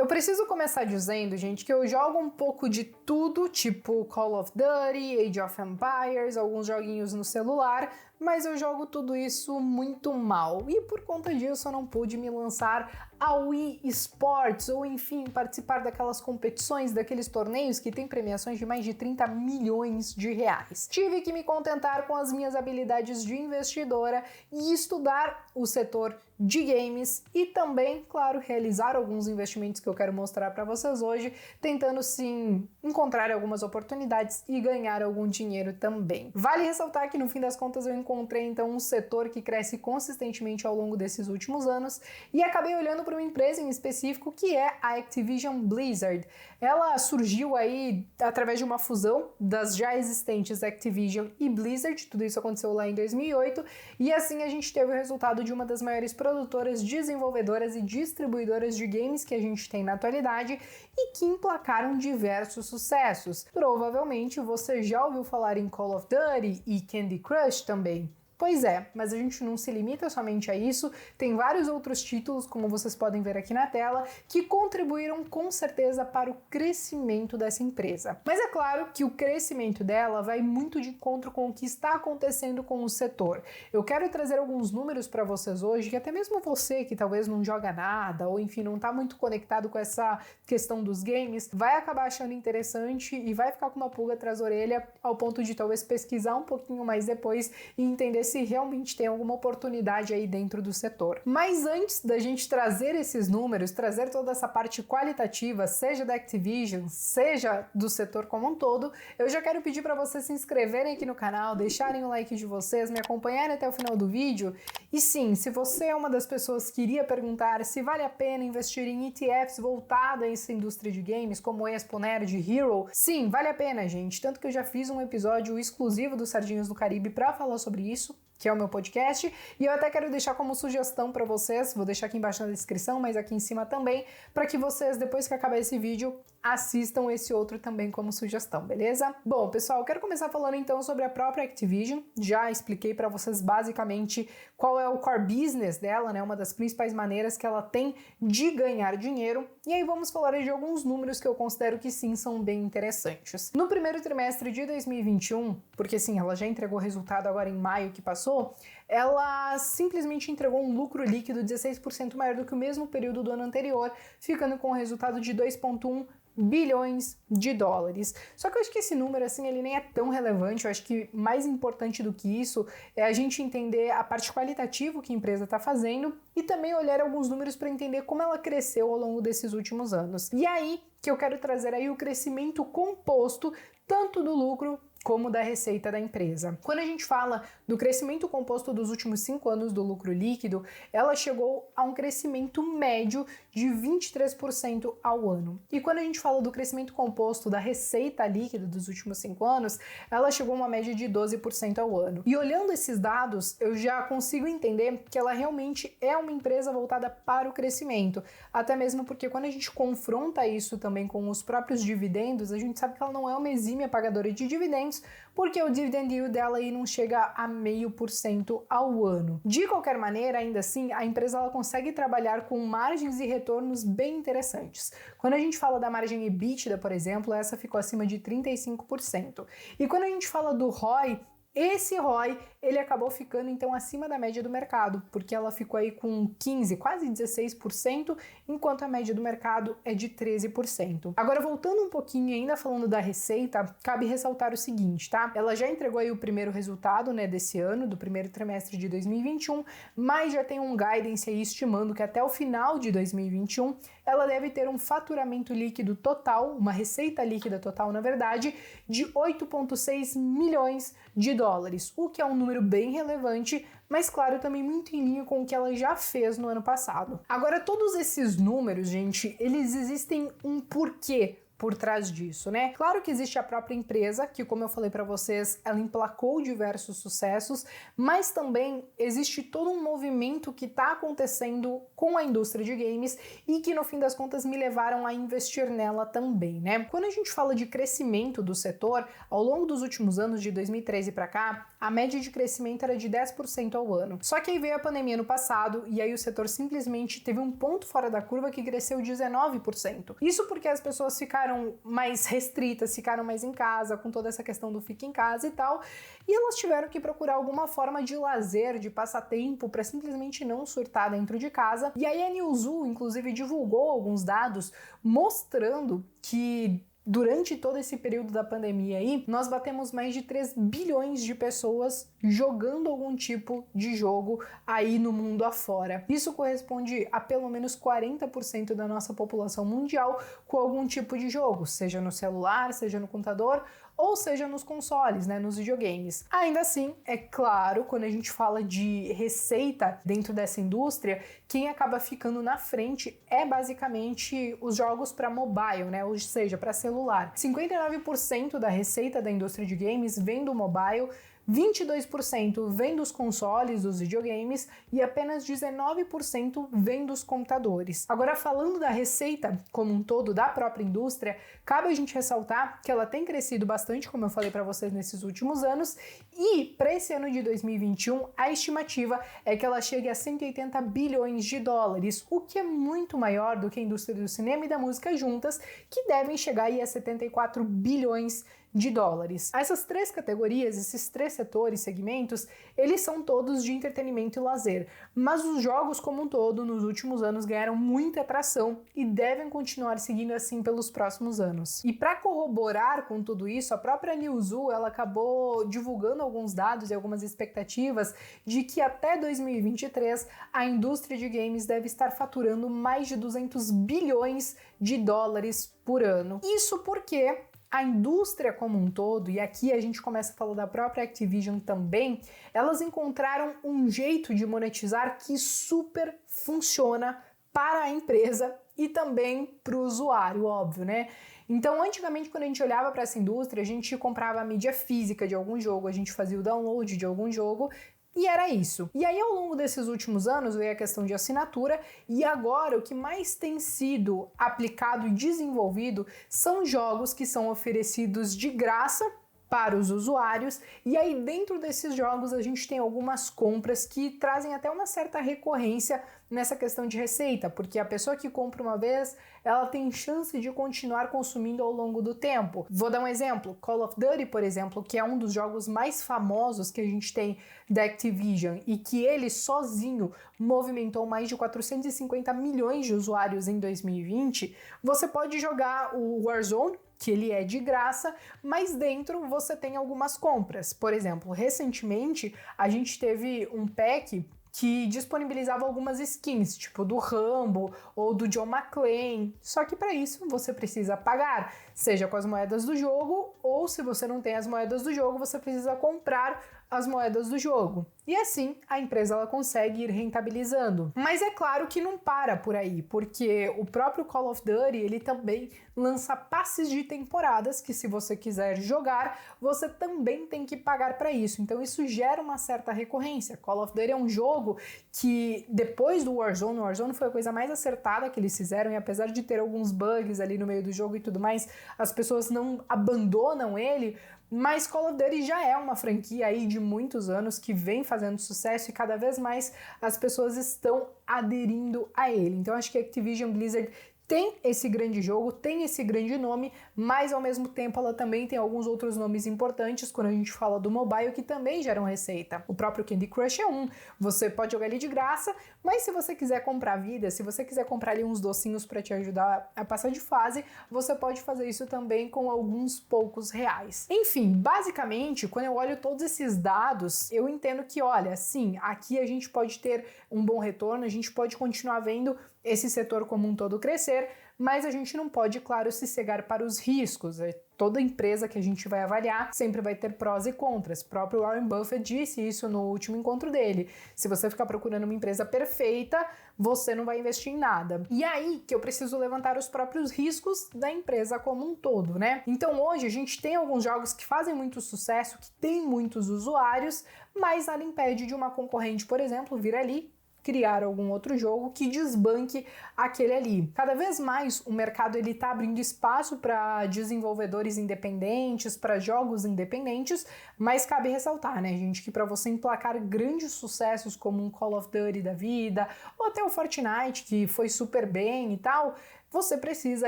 Eu preciso começar dizendo, gente, que eu jogo um pouco de tudo, tipo Call of Duty, Age of Empires, alguns joguinhos no celular, mas eu jogo tudo isso muito mal e por conta disso eu não pude me lançar ao Wii Sports ou enfim participar daquelas competições, daqueles torneios que tem premiações de mais de 30 milhões de reais. Tive que me contentar com as minhas habilidades de investidora e estudar o setor de games e também, claro, realizar alguns investimentos que eu quero mostrar para vocês hoje, tentando sim encontrar algumas oportunidades e ganhar algum dinheiro também. Vale ressaltar que no fim das contas eu encontrei então um setor que cresce consistentemente ao longo desses últimos anos e acabei olhando para uma empresa em específico que é a Activision Blizzard. Ela surgiu aí através de uma fusão das já existentes Activision e Blizzard, tudo isso aconteceu lá em 2008 e assim a gente teve o resultado de uma das maiores produtoras, desenvolvedoras e distribuidoras de games que a gente tem na atualidade e que emplacaram diversos sucessos. Provavelmente você já ouviu falar em Call of Duty e Candy Crush também. Pois é, mas a gente não se limita somente a isso, tem vários outros títulos, como vocês podem ver aqui na tela, que contribuíram com certeza para o crescimento dessa empresa. Mas é claro que o crescimento dela vai muito de encontro com o que está acontecendo com o setor. Eu quero trazer alguns números para vocês hoje, que até mesmo você que talvez não joga nada, ou enfim, não está muito conectado com essa questão dos games, vai acabar achando interessante e vai ficar com uma pulga atrás da orelha, ao ponto de talvez pesquisar um pouquinho mais depois e entender se realmente tem alguma oportunidade aí dentro do setor. Mas antes da gente trazer esses números, trazer toda essa parte qualitativa, seja da Activision, seja do setor como um todo, eu já quero pedir para vocês se inscreverem aqui no canal, deixarem o like de vocês, me acompanharem até o final do vídeo. E sim, se você é uma das pessoas que iria perguntar se vale a pena investir em ETFs voltado a essa indústria de games, como Expo, Nerd, Hero, sim, vale a pena, gente. Tanto que eu já fiz um episódio exclusivo dos Sardinhas do Caribe para falar sobre isso, que é o meu podcast, e eu até quero deixar como sugestão para vocês, vou deixar aqui embaixo na descrição, mas aqui em cima também, para que vocês, depois que acabar esse vídeo, assistam esse outro também como sugestão, beleza? Bom, pessoal, eu quero começar falando então sobre a própria Activision, já expliquei para vocês basicamente qual é o core business dela, né, uma das principais maneiras que ela tem de ganhar dinheiro, e aí vamos falar de alguns números que eu considero que sim, são bem interessantes. No primeiro trimestre de 2021, porque sim, ela já entregou resultado agora em maio que passou, ela simplesmente entregou um lucro líquido 16% maior do que o mesmo período do ano anterior, ficando com o resultado de 2,1 bilhões de dólares. Só que eu acho que esse número, assim, ele nem é tão relevante. Eu acho que mais importante do que isso é a gente entender a parte qualitativa que a empresa está fazendo e também olhar alguns números para entender como ela cresceu ao longo desses últimos anos. E aí que eu quero trazer aí o crescimento composto tanto do lucro como da receita da empresa. Quando a gente fala do crescimento composto dos últimos 5 anos do lucro líquido, ela chegou a um crescimento médio de 23% ao ano. E quando a gente fala do crescimento composto da receita líquida dos últimos 5 anos, ela chegou a uma média de 12% ao ano. E olhando esses dados, eu já consigo entender que ela realmente é uma empresa voltada para o crescimento, até mesmo porque quando a gente confronta isso também com os próprios dividendos, a gente sabe que ela não é uma exímia pagadora de dividendos, porque o dividend yield dela aí não chega a 0,5% ao ano. De qualquer maneira, ainda assim, a empresa ela consegue trabalhar com margens e retornos bem interessantes. Quando a gente fala da margem EBITDA, por exemplo, essa ficou acima de 35%. E quando a gente fala do ROI, esse ROI, ele acabou ficando então acima da média do mercado, porque ela ficou aí com 15%, quase 16%, enquanto a média do mercado é de 13%. Agora, voltando um pouquinho ainda falando da receita, cabe ressaltar o seguinte, tá? Ela já entregou aí o primeiro resultado, né, desse ano, do primeiro trimestre de 2021, mas já tem um guidance aí estimando que até o final de 2021 ela deve ter um faturamento líquido total, uma receita líquida total, na verdade, de 8,6 milhões de dólares, o que é um número bem relevante, mas claro, também muito em linha com o que ela já fez no ano passado. Agora, todos esses números, gente, eles existem um porquê por trás disso, né? Claro que existe a própria empresa, que como eu falei para vocês, ela emplacou diversos sucessos, mas também existe todo um movimento que está acontecendo com a indústria de games e que no fim das contas me levaram a investir nela também, né? Quando a gente fala de crescimento do setor, ao longo dos últimos anos, de 2013 para cá, a média de crescimento era de 10% ao ano. Só que aí veio a pandemia no passado e aí o setor simplesmente teve um ponto fora da curva que cresceu 19%. Isso porque as pessoas ficaram mais restritas, ficaram mais em casa, com toda essa questão do fica em casa e tal, e elas tiveram que procurar alguma forma de lazer, de passatempo, para simplesmente não surtar dentro de casa. E aí a Newzoo, inclusive, divulgou alguns dados mostrando que durante todo esse período da pandemia aí, nós batemos mais de 3 bilhões de pessoas jogando algum tipo de jogo aí no mundo afora. Isso corresponde a pelo menos 40% da nossa população mundial com algum tipo de jogo, seja no celular, seja no computador, ou seja nos consoles, né, nos videogames. Ainda assim, é claro, quando a gente fala de receita dentro dessa indústria, quem acaba ficando na frente é basicamente os jogos para mobile, né, ou seja, para celular. 59% da receita da indústria de games vem do mobile, 22% vem dos consoles, dos videogames, e apenas 19% vem dos computadores. Agora, falando da receita como um todo da própria indústria, cabe a gente ressaltar que ela tem crescido bastante, como eu falei para vocês nesses últimos anos, e para esse ano de 2021, a estimativa é que ela chegue a 180 bilhões de dólares, o que é muito maior do que a indústria do cinema e da música juntas, que devem chegar aí a 74 bilhões de dólares. Essas três categorias, esses três setores, segmentos, eles são todos de entretenimento e lazer, mas os jogos como um todo nos últimos anos ganharam muita atração e devem continuar seguindo assim pelos próximos anos. E para corroborar com tudo isso, a própria Newzoo, ela acabou divulgando alguns dados e algumas expectativas de que até 2023 a indústria de games deve estar faturando mais de 200 bilhões de dólares por ano. Isso porque a indústria como um todo, e aqui a gente começa a falar da própria Activision também, elas encontraram um jeito de monetizar que super funciona para a empresa e também para o usuário, óbvio, né? Então, antigamente, quando a gente olhava para essa indústria, a gente comprava a mídia física de algum jogo, a gente fazia o download de algum jogo, e era isso. E aí, ao longo desses últimos anos, veio a questão de assinatura, e agora o que mais tem sido aplicado e desenvolvido são jogos que são oferecidos de graça para os usuários, e aí dentro desses jogos a gente tem algumas compras que trazem até uma certa recorrência nessa questão de receita, porque a pessoa que compra uma vez, ela tem chance de continuar consumindo ao longo do tempo. Vou dar um exemplo, Call of Duty, por exemplo, que é um dos jogos mais famosos que a gente tem da Activision e que ele sozinho movimentou mais de 450 milhões de usuários em 2020, você pode jogar o Warzone, que ele é de graça, mas dentro você tem algumas compras. Por exemplo, recentemente a gente teve um pack que disponibilizava algumas skins, tipo do Rambo ou do John McClane, só que para isso você precisa pagar, seja com as moedas do jogo, ou se você não tem as moedas do jogo, você precisa comprar as moedas do jogo. E assim, a empresa ela consegue ir rentabilizando. Mas é claro que não para por aí, porque o próprio Call of Duty, ele também lança passes de temporadas que se você quiser jogar, você também tem que pagar para isso. Então isso gera uma certa recorrência. Call of Duty é um jogo que depois do Warzone, o Warzone foi a coisa mais acertada que eles fizeram, e apesar de ter alguns bugs ali no meio do jogo e tudo mais, as pessoas não abandonam ele. Mas Call of Duty já é uma franquia aí de muitos anos que vem fazendo sucesso e cada vez mais as pessoas estão aderindo a ele. Então acho que a Activision Blizzard tem esse grande jogo, tem esse grande nome, mas ao mesmo tempo ela também tem alguns outros nomes importantes quando a gente fala do mobile que também geram receita. O próprio Candy Crush é um, você pode jogar ele de graça, mas se você quiser comprar vida, se você quiser comprar ali uns docinhos para te ajudar a passar de fase, você pode fazer isso também com alguns poucos reais. Enfim, basicamente, quando eu olho todos esses dados, eu entendo que, olha, sim, aqui a gente pode ter um bom retorno, a gente pode continuar vendo esse setor como um todo crescer, mas a gente não pode, claro, se cegar para os riscos. Toda empresa que a gente vai avaliar sempre vai ter prós e contras. O próprio Warren Buffett disse isso no último encontro dele. Se você ficar procurando uma empresa perfeita, você não vai investir em nada. E aí que eu preciso levantar os próprios riscos da empresa como um todo, né? Então hoje a gente tem alguns jogos que fazem muito sucesso, que tem muitos usuários, mas nada impede de uma concorrente, por exemplo, vir ali criar algum outro jogo que desbanque aquele ali. Cada vez mais o mercado ele tá abrindo espaço para desenvolvedores independentes, para jogos independentes, mas cabe ressaltar, né, gente, que para você emplacar grandes sucessos como um Call of Duty da vida, ou até o Fortnite, que foi super bem e tal, você precisa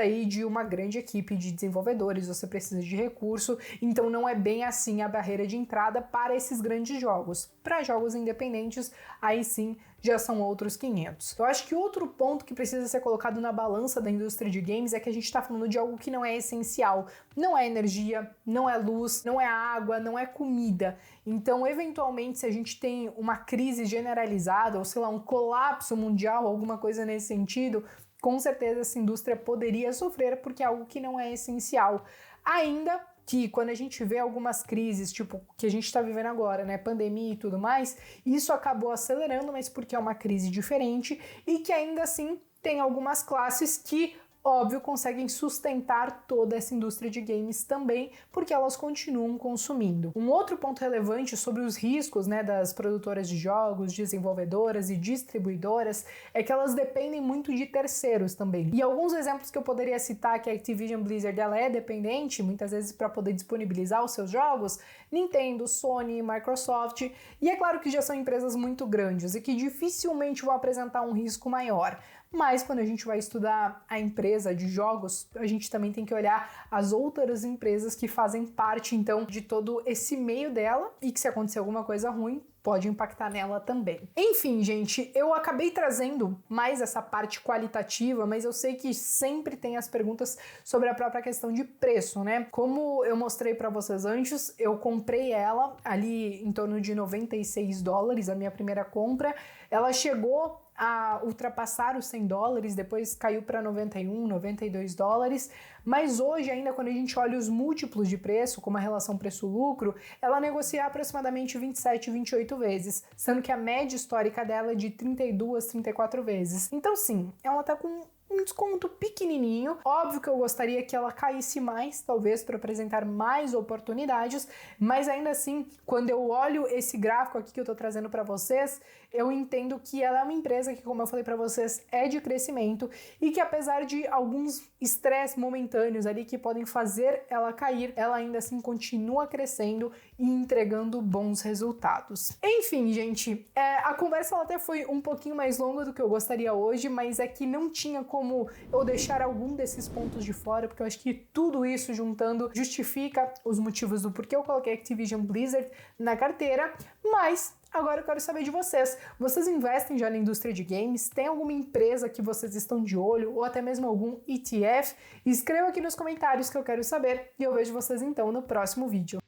aí de uma grande equipe de desenvolvedores, você precisa de recurso, então não é bem assim a barreira de entrada para esses grandes jogos. Para jogos independentes, aí sim já são outros 500. Eu acho que outro ponto que precisa ser colocado na balança da indústria de games é que a gente está falando de algo que não é essencial. Não é energia, não é luz, não é água, não é comida. Então, eventualmente, se a gente tem uma crise generalizada, ou sei lá, um colapso mundial, alguma coisa nesse sentido, com certeza essa indústria poderia sofrer porque é algo que não é essencial. Ainda que quando a gente vê algumas crises, tipo que a gente está vivendo agora, né, pandemia e tudo mais, isso acabou acelerando, mas porque é uma crise diferente e que ainda assim tem algumas classes que, óbvio, conseguem sustentar toda essa indústria de games também, porque elas continuam consumindo. Um outro ponto relevante sobre os riscos, né, das produtoras de jogos, desenvolvedoras e distribuidoras é que elas dependem muito de terceiros também. E alguns exemplos que eu poderia citar que a Activision Blizzard ela é dependente, muitas vezes para poder disponibilizar os seus jogos, Nintendo, Sony, Microsoft, e é claro que já são empresas muito grandes e que dificilmente vão apresentar um risco maior. Mas quando a gente vai estudar a empresa de jogos, a gente também tem que olhar as outras empresas que fazem parte, então, de todo esse meio dela e que se acontecer alguma coisa ruim, pode impactar nela também. Enfim, gente, eu acabei trazendo mais essa parte qualitativa, mas eu sei que sempre tem as perguntas sobre a própria questão de preço, né? Como eu mostrei para vocês antes, eu comprei ela ali em torno de $96, a minha primeira compra. Ela chegou a ultrapassar os $100, depois caiu para 91, 92 dólares, mas hoje ainda quando a gente olha os múltiplos de preço, como a relação preço-lucro, ela negocia aproximadamente 27, 28 vezes, sendo que a média histórica dela é de 32, 34 vezes. Então sim, ela tá com um desconto pequenininho. Óbvio que eu gostaria que ela caísse mais, talvez para apresentar mais oportunidades, mas ainda assim, quando eu olho esse gráfico aqui que eu tô trazendo para vocês, eu entendo que ela é uma empresa que, como eu falei para vocês, é de crescimento e que apesar de alguns estresses momentâneos ali que podem fazer ela cair, ela ainda assim continua crescendo e entregando bons resultados. Enfim, gente, a conversa ela até foi um pouquinho mais longa do que eu gostaria hoje, mas é que não tinha como eu deixar algum desses pontos de fora, porque eu acho que tudo isso juntando justifica os motivos do porquê eu coloquei Activision Blizzard na carteira, mas agora eu quero saber de vocês. Vocês investem já na indústria de games? Tem alguma empresa que vocês estão de olho? Ou até mesmo algum ETF? Escreva aqui nos comentários que eu quero saber e eu vejo vocês então no próximo vídeo.